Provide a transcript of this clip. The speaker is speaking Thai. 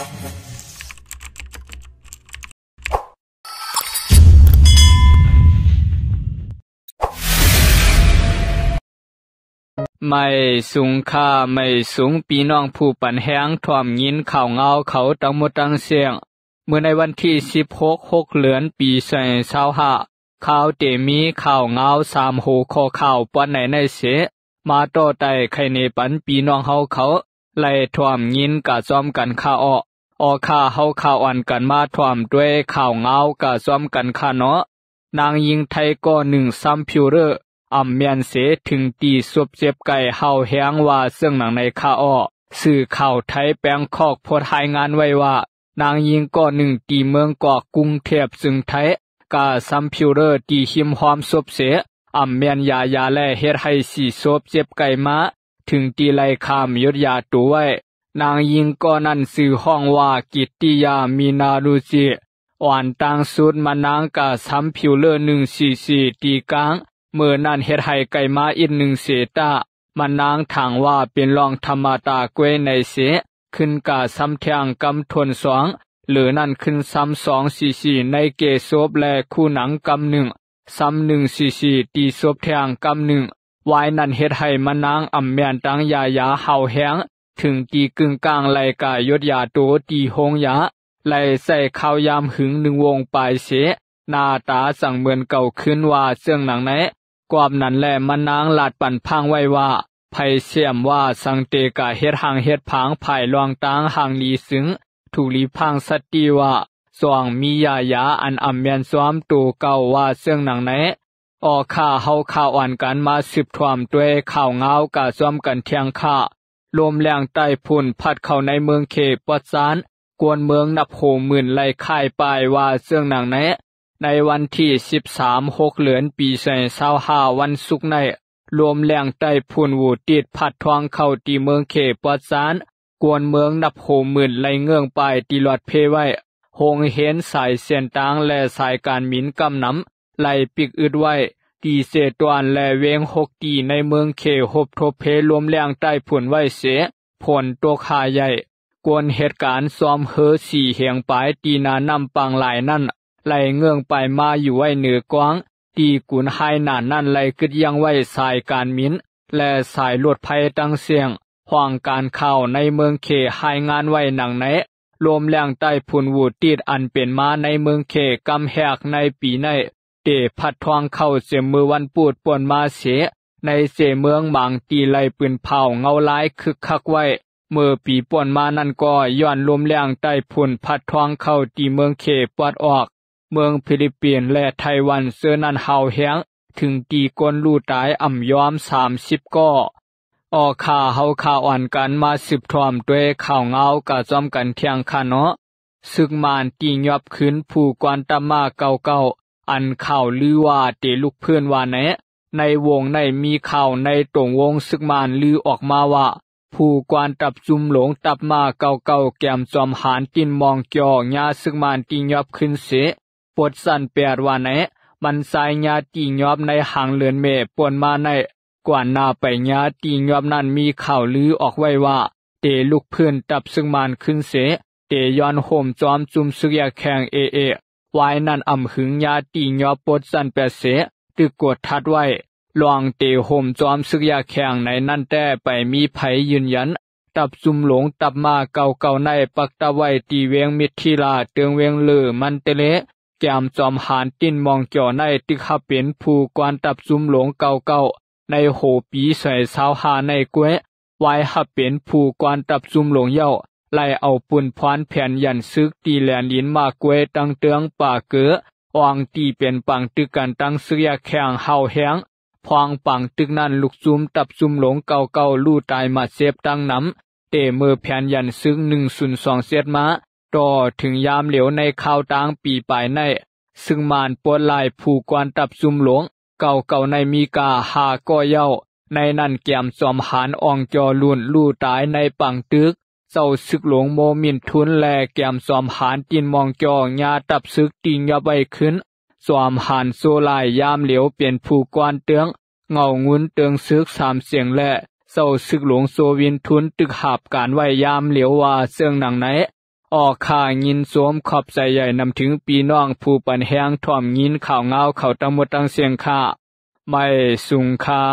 ไม่สูงค่าไม่สูงปีน้องผู้ปันแห้งถ่วมยินข่าวเงาเขาตั้งหมดตั้งเสียงเมื่อในวันที่16เดือนปี2025ข่าวเตมีข่าวเงา3หูข้อข่าวปอนในเสมาต่อไต่ไข่ในปันปีน้องเฮาเขาไล่ถ่วมยินกะซ้อมกันข่าออข่าเฮาข่าวอ่อนกันมาถ่วมด้วยข่าวเงากะซ้อมกันข่าเนาะนางยิงไทยก็1ซ้ำพิวเรออำเมียนเสถึงตีสวบเจ็บไก่เฮาแห้งว่าเสื่องหนังในข่าสื่อข่าวไทยแปลงคอกโพดรายงานไว้ว่านางยิงก็1ตีเมืองกอกกรุงเทพซึ่งไทยกาซัมพิวเรอร์ตีหิมหอมสวบเสอำเมียนยาและเฮ็ดให้สีสวบเจ็บไก่มาถึงตีไลคามยุดยาตัวไว้นางยิงก็นั่นสื่อห้องว่ากิตติยามีนารุจิอ่อนต่างสุดมานางกาซัมพิวเรอร์144ตีกลางเมื่อนั่นเฮ็ดให้ไก่มาอีก1เสตามันนางถางว่าเป็นรองธรรมตากวยในเสขึ้นกาซ้ำแทงกำทน2หรือนั่นขึ้นซ้ำ244ในเกศบและคู่หนังกำ1ซ้ำ144ตีศพแทงกำ1วายนั่นเฮ็ดให้มันนางอำแม่นตังยาเฮาแห้งถึงตีกึ่งกลางไลกายดยาโตตีหงยาไลใส่ข้าวยามหึง1วงปลายเสหน้าตาสั่งเหมือนเก่าขึ้นว่าเสื่องหนังไหนความนั้นแหละมันนางลาดปั่นพังไว้ว่าไผเสียมว่าสังเตกะเฮ็ดหางเฮ็ดผางภายลองตางหางลีซึ้งถูลีพังสติว่าสว่างมียาอันอำเมียนซ้อมตูเก่าว่าเสื่องหนังไหนออกข่าเฮาข่าวอ่อนกันมาสืบถ่วมด้วยข่าวเงากะซ้อมกันเทียงข่าลมแรงใต้พุ่นพัดเข้าในเมืองเขปวัดซานกวนเมืองนับโหมื่นไล่ค่ายปลายว่าเสื่องหนังไหนในวันที่13เดือนปี2025วันศุกร์ในลมแรงใต้พุ่นวูติดพัดทวงเข้าตีเมืองเขปวัดซานกวนเมืองนับโหมื่นไล่เงื่องปลายตีหลอดเพไว้โหงเห็นสายเส้นตางและสายการหมินกำน้ำไล่ปิกอึดไว้ตีเสตวนและเวง6ตีในเมืองเขหบทบเพลมแรงใต้พุ่นไว้เสผลตัวขาใหญ่กวนเหตุการณ์ซ้อมเฮอ4เหียงปลายตีนานำปังหลายนั่นไล่เงื่องไปมาอยู่ไว้เหนือกว้างตีกุนไฮหนานนั่นไล่กึดยังไว้สายการมินและสายลวดภัยตั้งเสียงห่วงการข่าวในเมืองเขหายงานไว้หนังไหนลมแรงใต้พุ่นวูติดอันเป็นมาในเมืองเขกำแหกในปีในเตพัดทวงเข้าเสียมือวันปูดป่วนมาเสในเสเมืองบางตีไล่ปืนเผาเงาลายคึกคักไว้เมื่อปีป่วนมานั่นก็ย้อนลมแรงใต้พุ่นพัดทวงเข้าตีเมืองเขปวดออกเมืองฟิลิปปินส์และไต้หวันเสือนันเฮาแห้งถึงตีกนลู่ตายอ่ำยอม30ก็ออกข่าเฮาข่าอ่อนกันมาสืบทอมด้วยข่าวเงากะจอมกันเทียงคาเนาะซึกมานตียอบขึ้นผู้กวนตามาเก่าอันข่าวลือว่าเตลุกเพื่อนว่าแนะในวงในมีข่าวในตรงวงซึกมานลือออกมาว่าผู้กวนตับจุมหลงตับมาเก่าแก้มจอมหานตินมองเกี่ยวญาซึกมานตียอบขึ้นเสปวดสั่น8ว่าแนะมันสายญาตียอบในหางเลือนเมป่วนมาในกว่าหน้าไปญาตียอบนั้นมีข่าวลือออกไว้ว่าเตลุกเพื่อนตับซึกมานขึ้นเสเตย้อนโหมจอมจุมซึกยาแข่งวายนั่นอำหึงญาตียอบปวดสั่น8เสตึกกดทัดไว้ลองเตโหมจอมซึกยาแข่งในนั่นแต่ไปมีไผยืนยันตับจุมหลงตับมาเก่าในปักตะไว้ตีเวียงมิตรทีลาเตืองเวียงเลือมันเตเลแก้มจอมหานตินมองจ่อในตึกขับเป็นผู้กวนตับจุมหลงเก่าในโหปี2025ในกวยไว้หับเป็นผู้กวนตับจุมหลงเย้าไล่เอาปุ่นพรานแผ่นยันซึกตีแลนลินมากวยตั้งเตืองป่าเก๋อวางตีเป็นปังตึกกันตั้งซึกยาแข่งเฮาแห้งพองปังตึกนั้นลุกซุมตับซุมหลงเก่าลู่ตายมาเสพตั้งน้ำเตเมื่อแผ่นยันซึก102เซตมาต่อถึงยามเหลียวในข่าวต่างปีปลายในซึ่งมานปวดลายผู้กวนตับซุมหลงเก่าในมีกาหาก่อเย้าในนั่นแก้มจอมหานอ่องจอลุ่นลู่ตายในปังตึกเจ้าซึกหลงโมมินทุนแลแก้มจอมหานตินมองจอญาตับซึกติงยาใบขึ้นสวามหานโซลายยามเหลียวเปลี่ยนผู้กวนเตืองเงางุนเตืองซึก3เสียงและเจ้าซึกหลงโซวินทุนตึกหาบการไว้ยามเหลียวว่าเสื่องหนังไหน ออกข่ายินสวมขอบใจใหญ่นำถึงปีน้องผู้ปันแหงถ่อมยินข่าวเงาเขาตั้งหมดตั้งเสียงค่าไม่สุงค่า